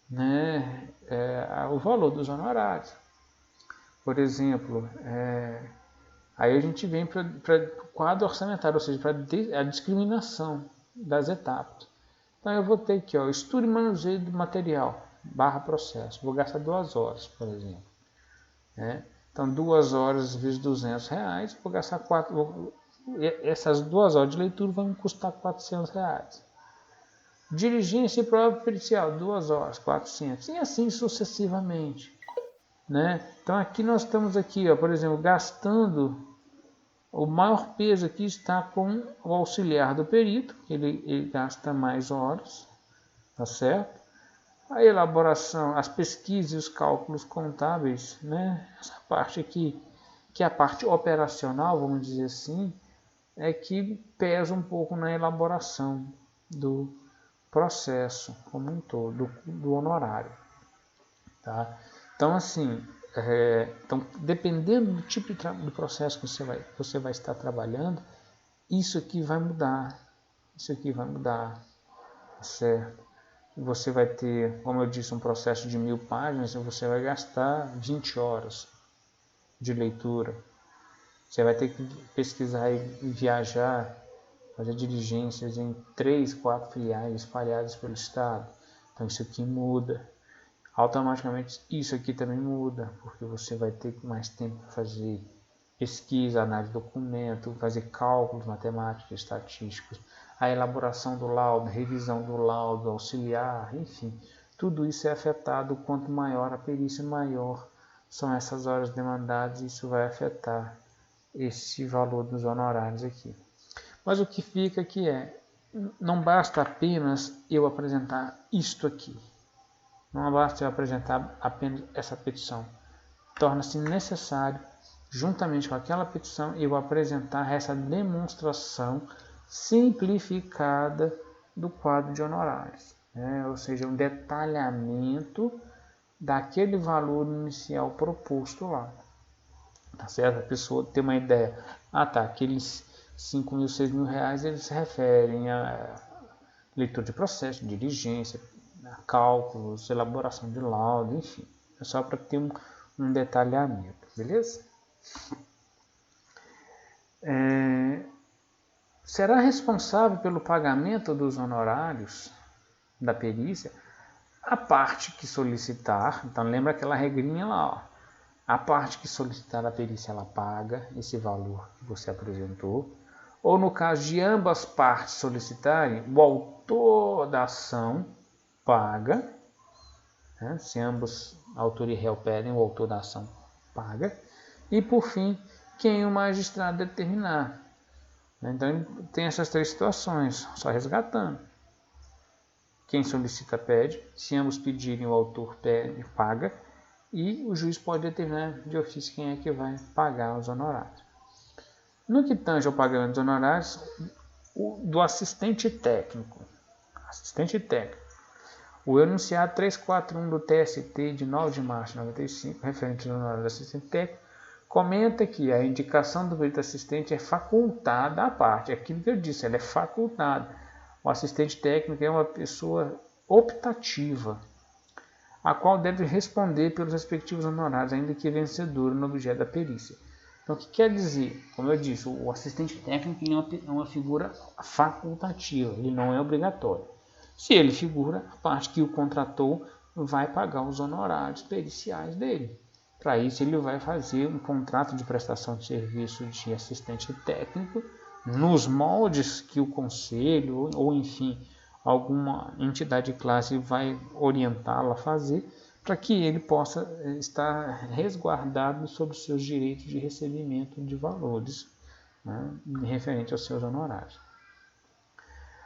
né, o valor dos honorários. Por exemplo, aí a gente vem para o quadro orçamentário, ou seja, para a discriminação das etapas. Então eu vou ter aqui, ó, estudo e manuseio do material, /processo. Vou gastar 2 horas, por exemplo. Né? Então 2 horas vezes R$200, vou gastar essas 2 horas de leitura vão me custar R$400. Diligência e prova pericial, 2 horas, 400. E assim sucessivamente. Né? Então aqui nós estamos aqui, ó, por exemplo, gastando, o maior peso aqui está com o auxiliar do perito, ele gasta mais horas, tá certo? A elaboração, as pesquisas e os cálculos contábeis, né? Essa parte aqui, que é a parte operacional, vamos dizer assim, é que pesa um pouco na elaboração do processo como um todo, do honorário. Tá? Então, assim, então, dependendo do tipo do processo que você vai estar trabalhando, isso aqui vai mudar. Isso aqui vai mudar, certo? Você vai ter, como eu disse, um processo de 1000 páginas, você vai gastar 20 horas de leitura. Você vai ter que pesquisar e viajar, fazer diligências em 3, 4 filiais espalhadas pelo estado. Então isso aqui muda. Automaticamente isso aqui também muda, porque você vai ter mais tempo para fazer pesquisa, análise de documento, fazer cálculos matemáticos, estatísticos, a elaboração do laudo, revisão do laudo, auxiliar, enfim, tudo isso é afetado. Quanto maior a perícia, maior são essas horas demandadas, e isso vai afetar esse valor dos honorários aqui. Mas o que fica aqui não basta apenas eu apresentar isto aqui. Não basta eu apresentar apenas essa petição. Torna-se necessário, juntamente com aquela petição, eu apresentar essa demonstração simplificada do quadro de honorários. Ou seja, um detalhamento daquele valor inicial proposto lá. Tá certo? A pessoa tem uma ideia. Aqueles 5 mil, 6 mil reais, eles se referem a leitura de processo, diligência, cálculos, elaboração de laudo, enfim. É só para ter um detalhamento, beleza? Será responsável pelo pagamento dos honorários da perícia a parte que solicitar. Então lembra aquela regrinha lá, ó. A parte que solicitar a perícia, ela paga esse valor que você apresentou. Ou no caso de ambas partes solicitarem, o autor da ação paga. Né? Se ambos, autor e réu, pedem, o autor da ação paga. E por fim, quem o magistrado determinar. Então tem essas 3 situações, só resgatando. Quem solicita pede, se ambos pedirem, o autor pede, paga, e o juiz pode determinar de ofício quem é que vai pagar os honorários. No que tange ao pagamento dos honorários, do assistente técnico. O enunciado 341 do TST de 9 de março de 95, referente ao honorário do assistente técnico, comenta que a indicação do perito assistente é facultada à parte. Aquilo que eu disse, ela é facultada. O assistente técnico é uma pessoa optativa, a qual deve responder pelos respectivos honorários, ainda que vencedora no objeto da perícia. Então, o que quer dizer? Como eu disse, o assistente técnico é uma figura facultativa, ele não é obrigatório. Se ele figura, a parte que o contratou vai pagar os honorários periciais dele. Para isso, ele vai fazer um contrato de prestação de serviço de assistente técnico nos moldes que o conselho, ou enfim, alguma entidade de classe vai orientá-lo a fazer, para que ele possa estar resguardado sobre os seus direitos de recebimento de valores, né, referente aos seus honorários.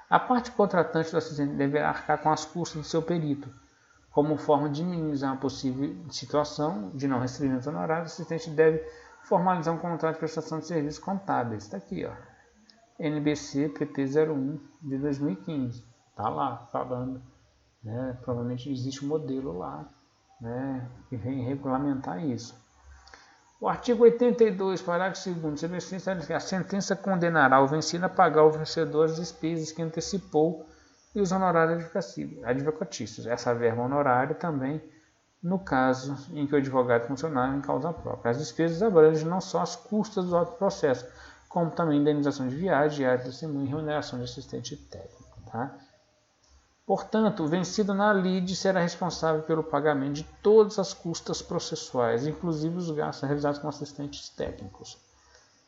A parte contratante do assistente deverá arcar com as custas do seu perito. Como forma de minimizar uma possível situação de não recebimento honorário, o assistente deve formalizar um contrato de prestação de serviços contábeis. Está aqui, ó. NBC PP 01 de 2015. Está lá falando. Né? Provavelmente existe um modelo lá, né, que vem regulamentar isso. O artigo 82, parágrafo 2º, a sentença condenará o vencido a pagar ao vencedor as despesas que antecipou e os honorários advocatícios. Essa verba honorária também, no caso em que o advogado funcionar em causa própria. As despesas abrangem não só as custas do auto processo, como também indenização de viagem, diário de testemunha e remuneração de assistente técnico. Tá? Portanto, o vencido na lide será responsável pelo pagamento de todas as custas processuais, inclusive os gastos realizados com assistentes técnicos.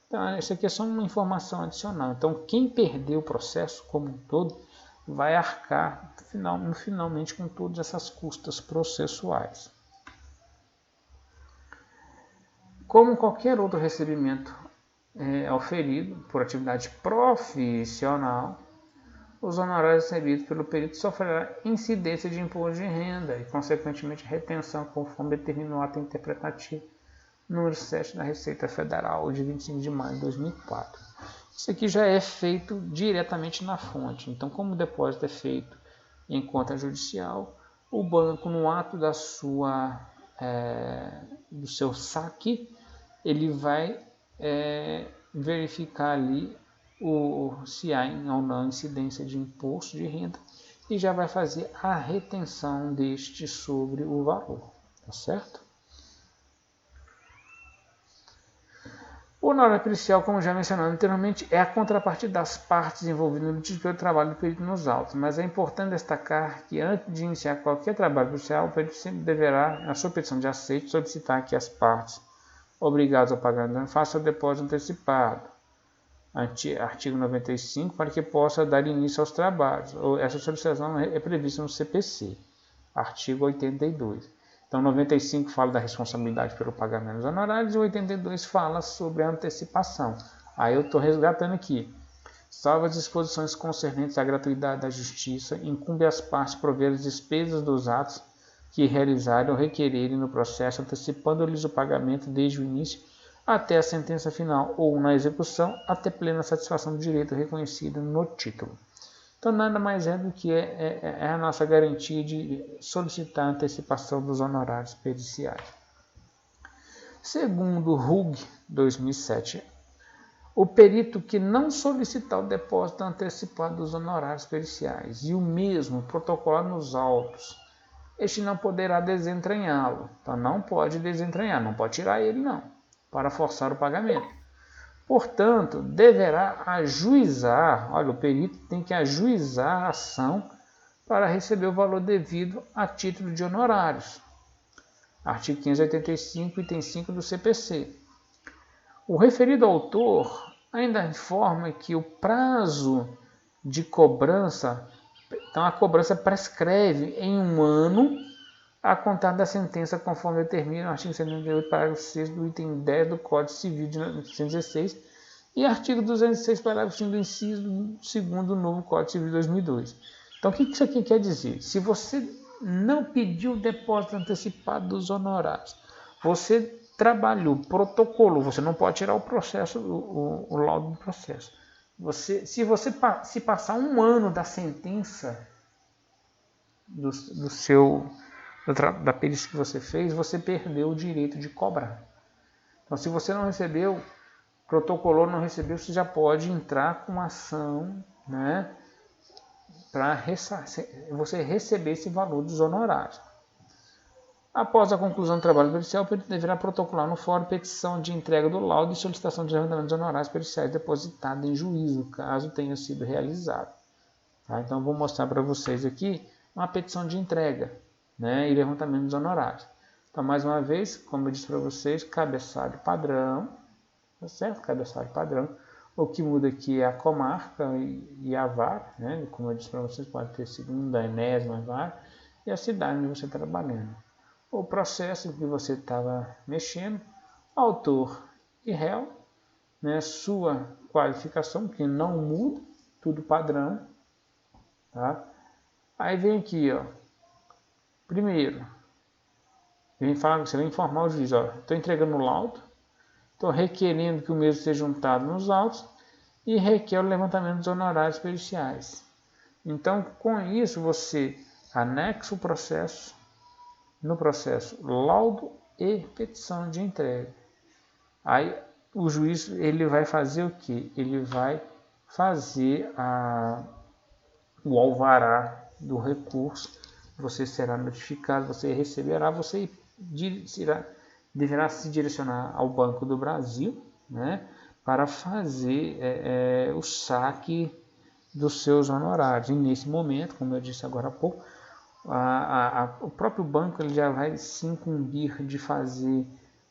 Então, isso aqui é só uma informação adicional. Então, quem perdeu o processo como um todo vai arcar finalmente com todas essas custas processuais. Como qualquer outro recebimento auferido por atividade profissional, os honorários recebidos pelo perito sofrerão incidência de imposto de renda e, consequentemente, retenção, conforme determina o ato interpretativo número 7 da Receita Federal, de 25 de maio de 2004. Isso aqui já é feito diretamente na fonte. Então, como o depósito é feito em conta judicial, o banco, no ato do seu saque, ele vai verificar ali se há ou não incidência de imposto de renda e já vai fazer a retenção deste sobre o valor, tá certo? O honorário pericial, como já mencionado anteriormente, é a contrapartida das partes envolvidas no litígio pelo trabalho do perito nos autos, mas é importante destacar que antes de iniciar qualquer trabalho pericial, o perito sempre deverá, na sua petição de aceite, solicitar que as partes obrigadas a pagar façam o depósito antecipado, artigo 95, para que possa dar início aos trabalhos. Essa solicitação é prevista no CPC, artigo 82. Então, 95 fala da responsabilidade pelo pagamento dos honorários e 82 fala sobre a antecipação. Aí eu estou resgatando aqui. Salvo as disposições concernentes à gratuidade da justiça, incumbe às partes prover as despesas dos atos que realizarem ou requererem no processo, antecipando-lhes o pagamento desde o início até a sentença final ou na execução, até plena satisfação do direito reconhecido no título. Então, nada mais é do que a nossa garantia de solicitar a antecipação dos honorários periciais. Segundo o RUG 2007, o perito que não solicitar o depósito antecipado dos honorários periciais e o mesmo protocolar nos autos, este não poderá desentranhá-lo. Então, não pode desentranhar, não pode tirar ele não, para forçar o pagamento. Portanto, deverá ajuizar, olha, o perito tem que ajuizar a ação para receber o valor devido a título de honorários. Artigo 585, item 5 do CPC. O referido autor ainda informa que o prazo de cobrança, então a cobrança prescreve em 1 ano a contar da sentença, conforme determina o artigo 78, parágrafo 6 do item 10 do Código Civil de 1916 e artigo 206, parágrafo 5 do inciso 2º do novo Código Civil de 2002. Então, o que isso aqui quer dizer? Se você não pediu o depósito antecipado dos honorários, você trabalhou, protocolou, você não pode tirar o processo, o laudo do processo. Se passar 1 ano da sentença da perícia que você fez, você perdeu o direito de cobrar. Então, se você não recebeu, protocolou, não recebeu, você já pode entrar com uma ação, né, para você receber esse valor dos honorários. Após a conclusão do trabalho pericial, o perito deverá protocolar no fórum petição de entrega do laudo e solicitação de levantamento dos honorários periciais depositada em juízo, caso tenha sido realizado. Tá? Então, vou mostrar para vocês aqui uma petição de entrega, né, e levantamento dos honorários. Então, mais uma vez, como eu disse para vocês, cabeçalho padrão, tá certo? Cabeçalho padrão. O que muda aqui é a comarca e a vara, né? Como eu disse para vocês, pode ter segunda, enésima vara, e a cidade onde você está trabalhando. O processo que você estava mexendo, autor e réu, né? Sua qualificação, que não muda, tudo padrão, tá? Aí vem aqui, ó. Primeiro, você vai informar o juiz, ó, estou entregando o laudo, estou requerendo que o mesmo seja juntado nos autos e requer o levantamento dos honorários periciais. Então, com isso, você anexa o processo, no processo, laudo e petição de entrega. Aí o juiz ele vai fazer o que? Ele vai fazer o alvará do recurso, você será notificado, você receberá, você deverá se direcionar ao Banco do Brasil, né, para fazer o saque dos seus honorários. E nesse momento, como eu disse agora há pouco, o próprio banco ele já vai se incumbir de fazer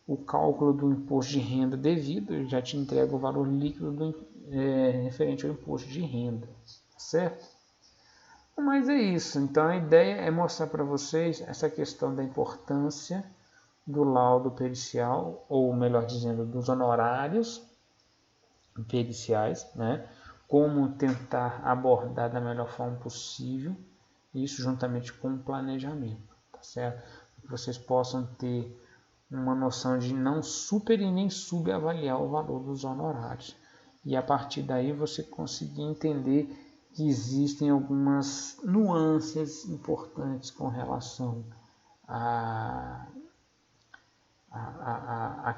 o cálculo do imposto de renda devido, já te entrega o valor líquido referente ao imposto de renda, certo? Mas é isso, então a ideia é mostrar para vocês essa questão da importância do laudo pericial, ou melhor dizendo, dos honorários periciais, né? Como tentar abordar da melhor forma possível, isso juntamente com o planejamento, tá certo? Que vocês possam ter uma noção de não super e nem subavaliar o valor dos honorários. E a partir daí você conseguir entender que existem algumas nuances importantes com relação à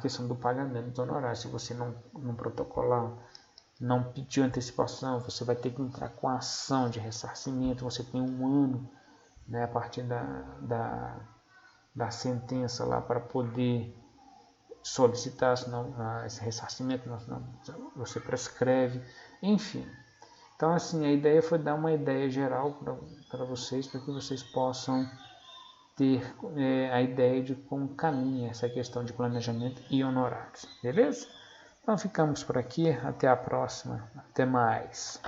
questão do pagamento dos honorários. Se você não protocolar, não pedir antecipação, você vai ter que entrar com a ação de ressarcimento. Você tem um ano, né, a partir da sentença lá para poder solicitar, senão esse ressarcimento, senão você prescreve, enfim. Então, assim, a ideia foi dar uma ideia geral para vocês, para que vocês possam ter a ideia de como caminha essa questão de planejamento e honorários, beleza? Então, ficamos por aqui, até a próxima, até mais.